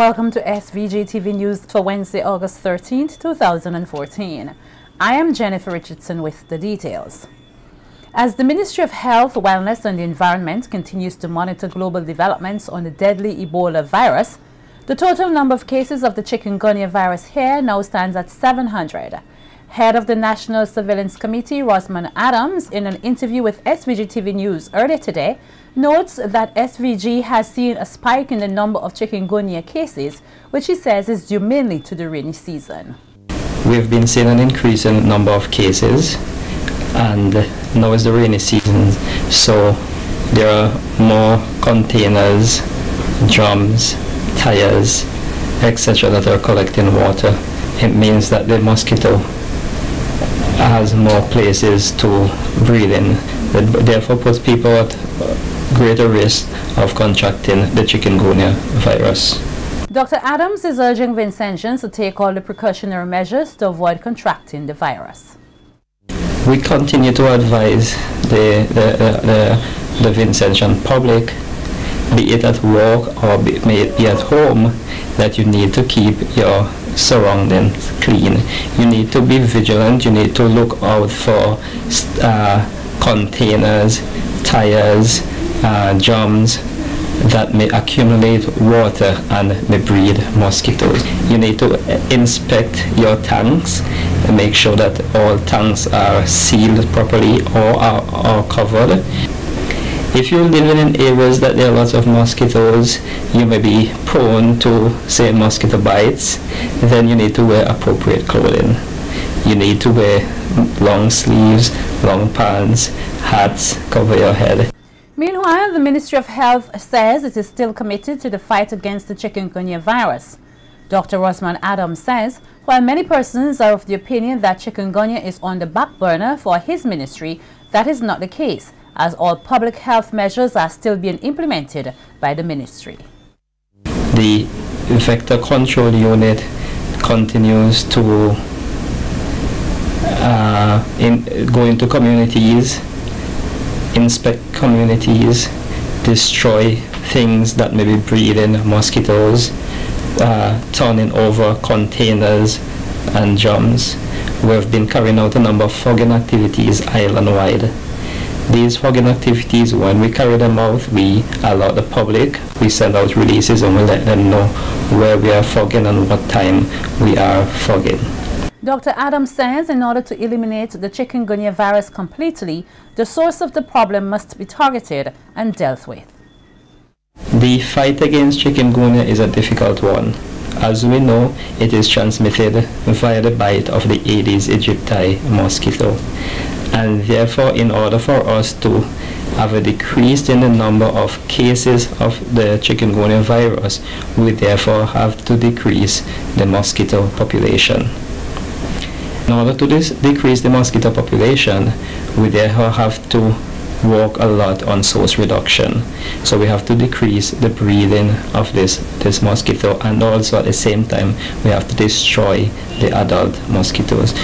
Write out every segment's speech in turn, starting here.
Welcome to SVG-TV News for Wednesday, August 13th, 2014. I am Jennifer Richardson with the details. As the Ministry of Health, Wellness and the Environment continues to monitor global developments on the deadly Ebola virus, the total number of cases of the Chikungunya virus here now stands at 700. Head of the National Surveillance Committee, Rosamond Adams, in an interview with SVG-TV News earlier today, notes that SVG has seen a spike in the number of Chikungunya cases, which he says is due mainly to the rainy season. We've been seeing an increase in the number of cases, and now is the rainy season, so there are more containers, drums, tires, etc. that are collecting water. It means that the mosquito has more places to breed in. It therefore puts people at greater risk of contracting the Chikungunya virus. Dr. Adams is urging Vincentians to take all the precautionary measures to avoid contracting the virus. We continue to advise the Vincentian public, be it at work or be it at home, that you need to keep your surroundings clean. You need to be vigilant. You need to look out for containers, tires, drums that may accumulate water and may breed mosquitoes. You need to inspect your tanks and make sure that all tanks are sealed properly or are covered. If you're living in areas that there are lots of mosquitoes, you may be prone to, say, mosquito bites, then you need to wear appropriate clothing. You need to wear long sleeves, long pants, hats, cover your head. Meanwhile, the Ministry of Health says it is still committed to the fight against the Chikungunya virus. Dr. Rosamond Adams says, while many persons are of the opinion that Chikungunya is on the back burner for his ministry, that is not the case, as all public health measures are still being implemented by the ministry. The vector control unit continues to go into communities, inspect communities, destroy things that may be breeding mosquitoes, turning over containers and drums. We've been carrying out a number of fogging activities island-wide. These fogging activities, when we carry them out, we allow the public, we send out releases and we let them know where we are fogging and what time we are fogging. Dr. Adams says in order to eliminate the Chikungunya virus completely, the source of the problem must be targeted and dealt with. The fight against Chikungunya is a difficult one. As we know, it is transmitted via the bite of the Aedes aegypti mosquito. And therefore, in order for us to have a decrease in the number of cases of the Chikungunya virus, we therefore have to decrease the mosquito population. In order to decrease the mosquito population, we therefore have to work a lot on source reduction. So we have to decrease the breeding of this mosquito, and also at the same time we have to destroy the adult mosquitoes.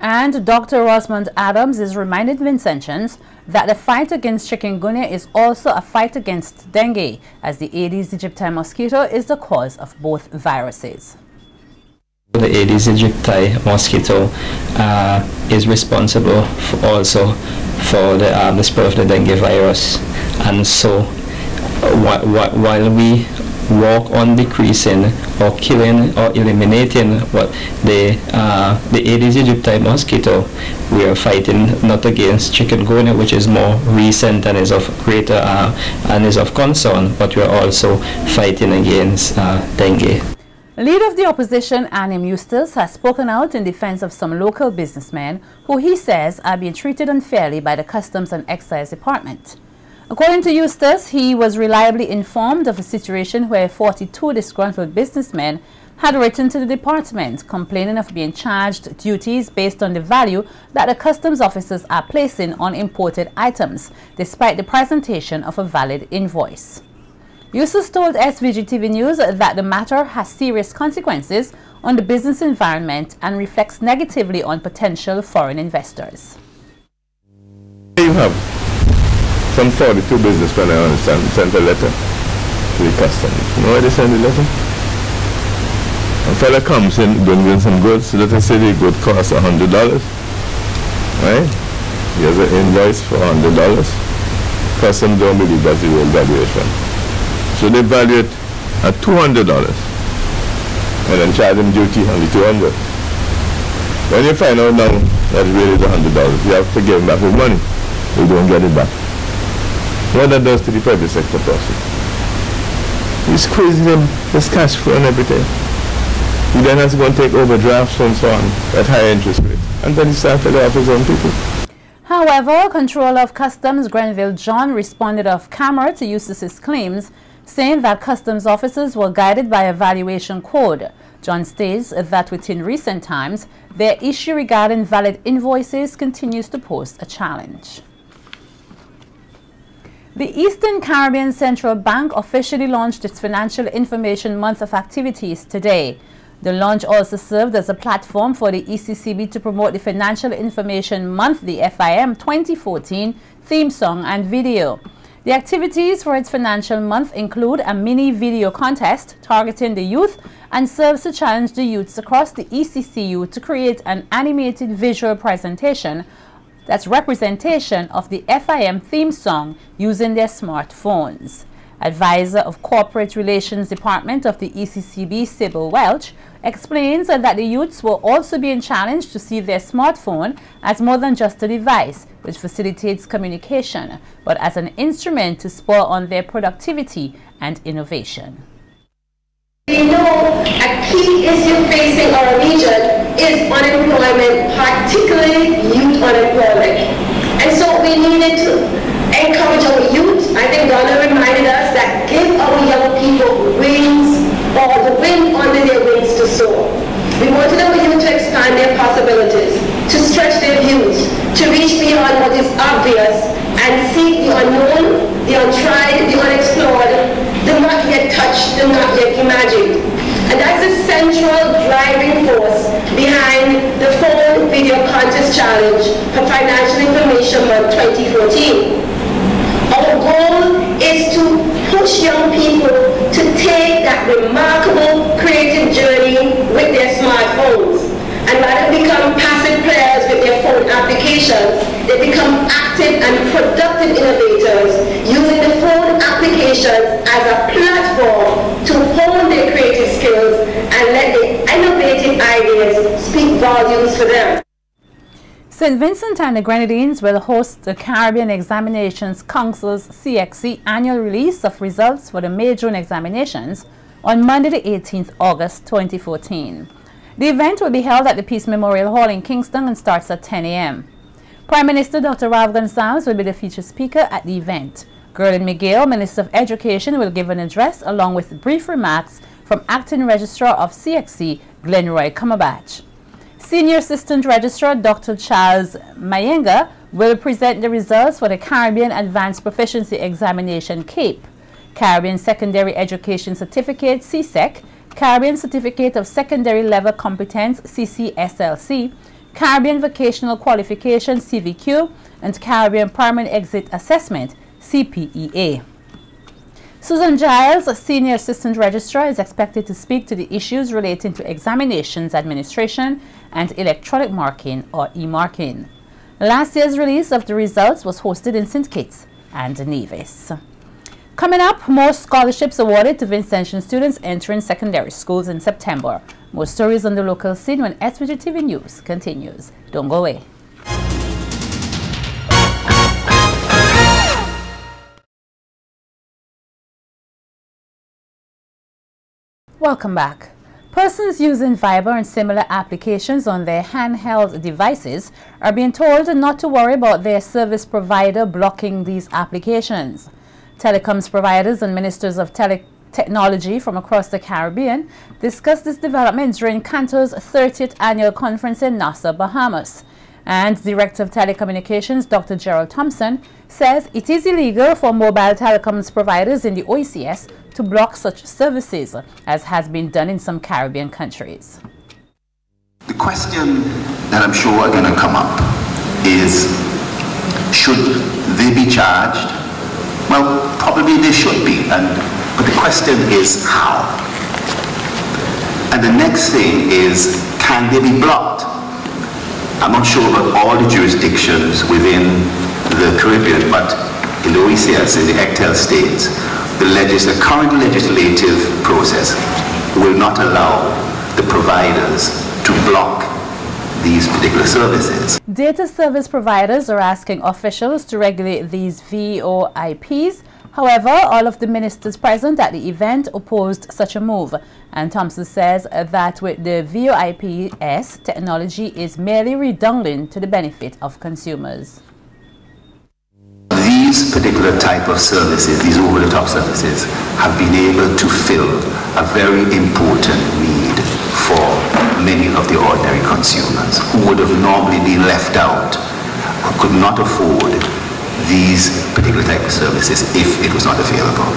And Dr. Rosamond Adams is reminding Vincentians that the fight against Chikungunya is also a fight against dengue, as the Aedes aegypti mosquito is the cause of both viruses. The Aedes aegypti mosquito is responsible also for the spread of the dengue virus, and so while we work on decreasing or killing or eliminating the Aedes aegypti mosquito, we are fighting not against Chikungunya, which is more recent and is of greater and is of concern, but we are also fighting against dengue. Leader of the opposition, Annim Eustace, has spoken out in defense of some local businessmen who he says are being treated unfairly by the Customs and Excise Department. According to Eustace, he was reliably informed of a situation where 42 disgruntled businessmen had written to the department complaining of being charged duties based on the value that the customs officers are placing on imported items, despite the presentation of a valid invoice. Eustace told SVG-TV News that the matter has serious consequences on the business environment and reflects negatively on potential foreign investors. You have some 42 businessmen, I understand, sent a letter to the customs. You know why they sent the letter? fella comes in, brings in some goods. Let us say the good costs $100, right? He has an invoice for $100. Customs don't believe that's the real valuation. So they value it at $200 and then charge him duty only $200. When you find out now that it really is $100, you have to give him back his money. You don't get it back. What that does to the private sector person? You squeeze him, his cash flow and everything. He then has to go and take overdrafts and so on at high interest rate. And then he starts to lay off his own people. However, Controller of Customs Grenville John responded off camera to Eustace's claims, saying that customs officers were guided by a valuation code. John states that within recent times, their issue regarding valid invoices continues to pose a challenge. The Eastern Caribbean Central Bank officially launched its Financial Information Month of activities today. The launch also served as a platform for the ECCB to promote the Financial Information Month, the FIM 2014 theme song and video. The activities for its Financial Month include a mini video contest targeting the youth and serves to challenge the youths across the ECCU to create an animated visual presentation that's representation of the FIM theme song using their smartphones. Advisor of Corporate Relations Department of the ECCB, Sybil Welch, explains that the youths will also being challenged to see their smartphone as more than just a device which facilitates communication, but as an instrument to spur on their productivity and innovation. We know a key issue facing our region is unemployment, particularly youth unemployment. And so we needed to encourage our youth. I think Donna reminded us that give our young people wings, or the wind under their wings to soar. We wanted our youth to expand their possibilities, to stretch their views, to reach beyond what is obvious and seek the unknown, the untried, the unexplored, the not yet touched, the not yet imagined. And that's the central driving force behind the Phone Video Contest Challenge for Financial Information Month 2014. Our goal is to push young people to take that remarkable creative journey with their smartphones. And rather than become passive players with their phone applications, they become active and productive innovators using the phone applications as a platform to hone their creative skills and let their innovative ideas speak volumes for them. St. Vincent and the Grenadines will host the Caribbean Examinations Council's CXC annual release of results for the May-June examinations on Monday, the 18th August 2014. The event will be held at the Peace Memorial Hall in Kingston and starts at 10 a.m. Prime Minister Dr. Ralph Gonsalves will be the featured speaker at the event. Gerlin McGill, Minister of Education, will give an address along with brief remarks from Acting Registrar of CXC, Glenroy Cumberbatch. Senior Assistant Registrar Dr. Charles Mayenga will present the results for the Caribbean Advanced Proficiency Examination CAPE, Caribbean Secondary Education Certificate CSEC, Caribbean Certificate of Secondary Level Competence CCSLC, Caribbean Vocational Qualification CVQ, and Caribbean Primary Exit Assessment CPEA. Susan Giles, a Senior Assistant Registrar, is expected to speak to the issues relating to examinations administration and electronic marking or e-marking. Last year's release of the results was hosted in St. Kitts and Nevis. Coming up, more scholarships awarded to Vincentian students entering secondary schools in September. More stories on the local scene when SVG-TV News continues. Don't go away. Welcome back. Persons using Viber and similar applications on their handheld devices are being told not to worry about their service provider blocking these applications. Telecoms providers and ministers of technology from across the Caribbean discussed this development during Cantor's 30th annual conference in Nassau, Bahamas. And Director of Telecommunications, Dr. Gerald Thompson, says it is illegal for mobile telecoms providers in the OECS to block such services, as has been done in some Caribbean countries. The question that I'm sure are going to come up is, should they be charged? Well, probably they should be, but the question is how. And the next thing is, can they be blocked? I'm not sure about all the jurisdictions within the Caribbean, but in the OECS, in the ECTEL states, the current legislative process will not allow the providers to block these particular services. Data service providers are asking officials to regulate these VoIPs. However, all of the ministers present at the event opposed such a move, and Thompson says that with the VoIPs, technology is merely redundant to the benefit of consumers. These particular type of services, these over-the-top services, have been able to fill a very important need for many of the ordinary consumers who would have normally been left out, who could not afford these particular type of services if it was not available.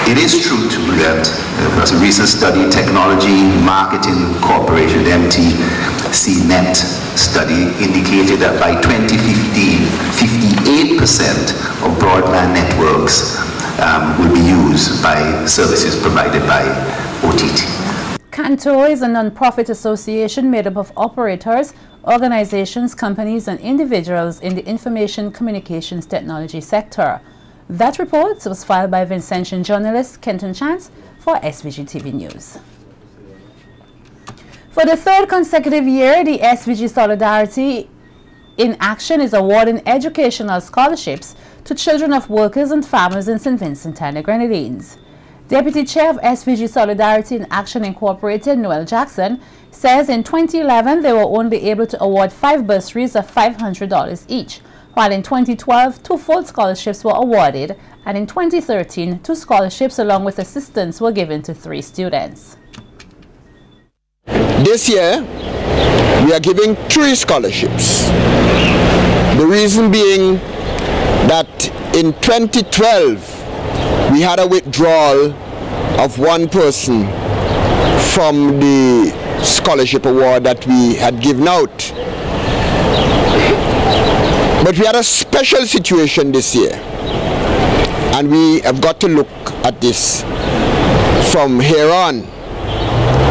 It is true too that there was a recent study, Technology Marketing Corporation, the MTCNet study, indicated that by 2015, 58% of broadband networks will be used by services provided by OTT. Canto is a non-profit association made up of operators, organizations, companies, and individuals in the information communications technology sector. That report was filed by Vincentian journalist Kenton Chance for SVG-TV News. For the third consecutive year, the SVG Solidarity in Action is awarding educational scholarships to children of workers and farmers in St. Vincent and the Grenadines. Deputy Chair of SVG Solidarity in Action Incorporated, Noel Jackson, says in 2011 they were only able to award 5 bursaries of $500 each, while in 2012 2 full scholarships were awarded, and in 2013 2 scholarships along with assistance were given to 3 students. This year we are giving 3 scholarships. The reason being that in 2012 we had a withdrawal of 1 person from the scholarship award that we had given out. But we had a special situation this year, and we have got to look at this from here on,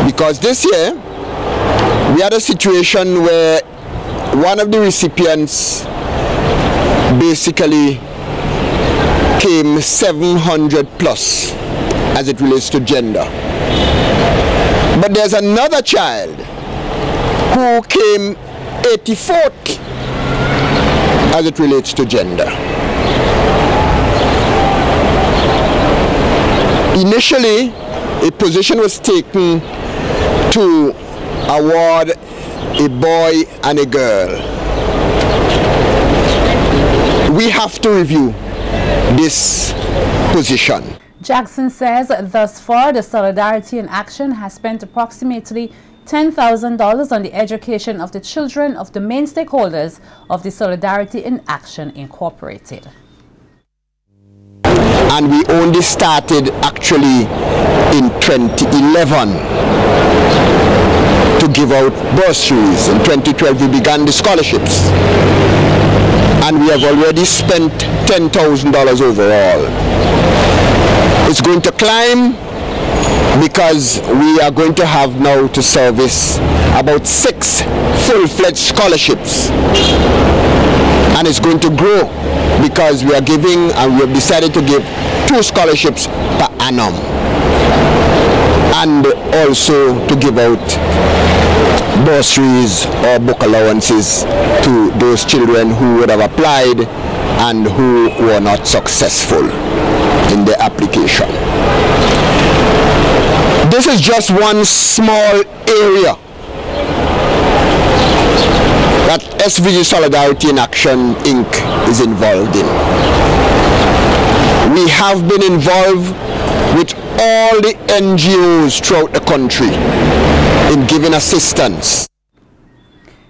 because this year we had a situation where one of the recipients basically came 700 plus as it relates to gender. But there's another child who came 84th as it relates to gender. Initially, a position was taken to award a boy and a girl. We have to review this position. Jackson says thus far the Solidarity in Action has spent approximately $10,000 on the education of the children of the main stakeholders of the Solidarity in Action Incorporated. And we only started actually in 2011 to give out bursaries. In 2012 we began the scholarships, and we have already spent $10,000 overall. It's going to climb because we are going to have now to service about 6 full-fledged scholarships, and it's going to grow because we are giving, and we have decided to give 2 scholarships per annum, and also to give out bursaries or book allowances to those children who would have applied and who were not successful in their application. This is just one small area that SVG Solidarity in Action Inc. is involved in. We have been involved with all the NGOs throughout the country in giving assistance.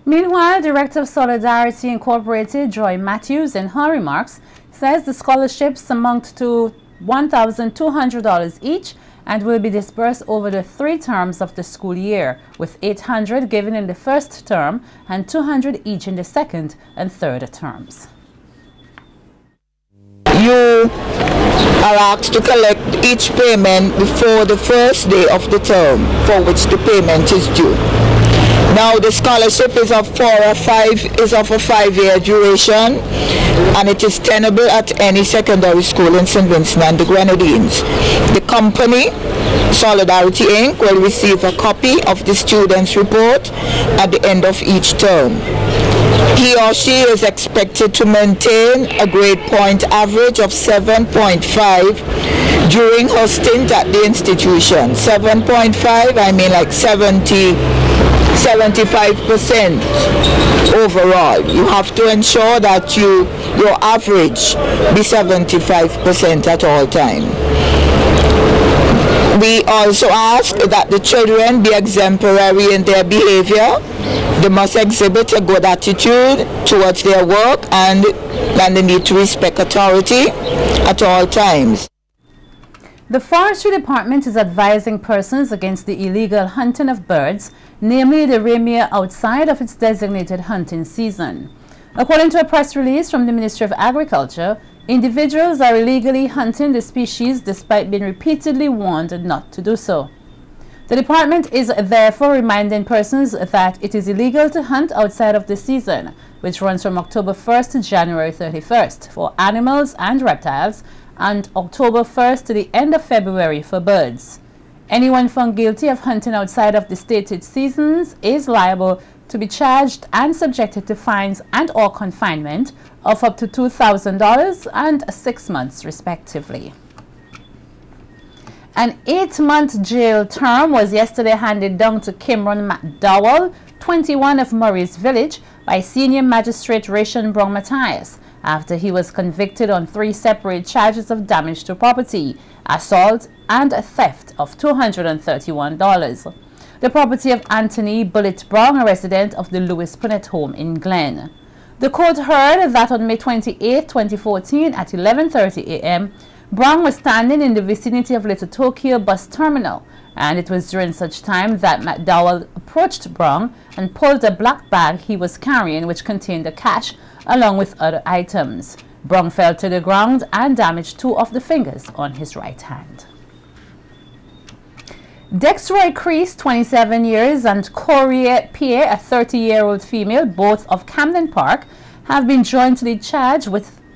Meanwhile, Director of Solidarity Incorporated, Joy Matthews, in her remarks, says the scholarships amount to $1,200 each and will be dispersed over the 3 terms of the school year, with $800 given in the first term and $200 each in the second and third terms. You are asked to collect each payment before the first day of the term for which the payment is due. Now, the scholarship is of a 5-year duration, and it is tenable at any secondary school in St. Vincent and the Grenadines. The company, Solidarity Inc., will receive a copy of the student's report at the end of each term. He or she is expected to maintain a grade point average of 7.5 during her stint at the institution. 7.5, I mean like 75% overall. You have to ensure that your average be 75% at all times. We also ask that the children be exemplary in their behavior. They must exhibit a good attitude towards their work, and they need to respect authority at all times. The Forestry Department is advising persons against the illegal hunting of birds, namely the reindeer, outside of its designated hunting season. According to a press release from the Ministry of Agriculture, individuals are illegally hunting the species despite being repeatedly warned not to do so. The department is therefore reminding persons that it is illegal to hunt outside of the season, which runs from October 1st to January 31st for animals and reptiles, and October 1st to the end of February for birds. Anyone found guilty of hunting outside of the stated seasons is liable to be charged and subjected to fines and/or confinement of up to $2,000 and 6 months respectively. An 8-month jail term was yesterday handed down to Kimron McDowell, 21 of Murray's Village, by Senior Magistrate Ration Brown Matthias after he was convicted on 3 separate charges of damage to property, assault, and theft of $231. The property of Anthony Bullet Brown, a resident of the Lewis Punnett home in Glen. The court heard that on May 28, 2014 at 11:30 a.m., Brown was standing in the vicinity of Little Tokyo bus terminal, and it was during such time that McDowell approached Brown and pulled a black bag he was carrying which contained the cash along with other items. Brown fell to the ground and damaged 2 of the fingers on his right hand. Dexroy Crease, 27 years, and Corey Pierre, a 30-year-old female, both of Camden Park, have been jointly charged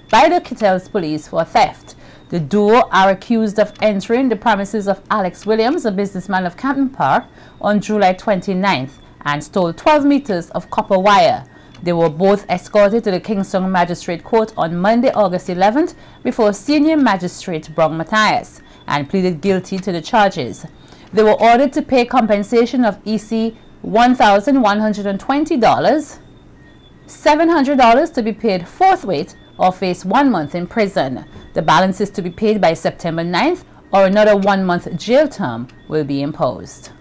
by the Kittels police for theft. The duo are accused of entering the premises of Alex Williams, a businessman of Camden Park, on July 29th and stole 12 meters of copper wire. They were both escorted to the Kingston Magistrate Court on Monday, August 11th, before Senior Magistrate Brown Matthias, and pleaded guilty to the charges. They were ordered to pay compensation of EC $1,120, $700 to be paid forthwith, or face 1 month in prison. The balance is to be paid by September 9th, or another 1-month jail term will be imposed.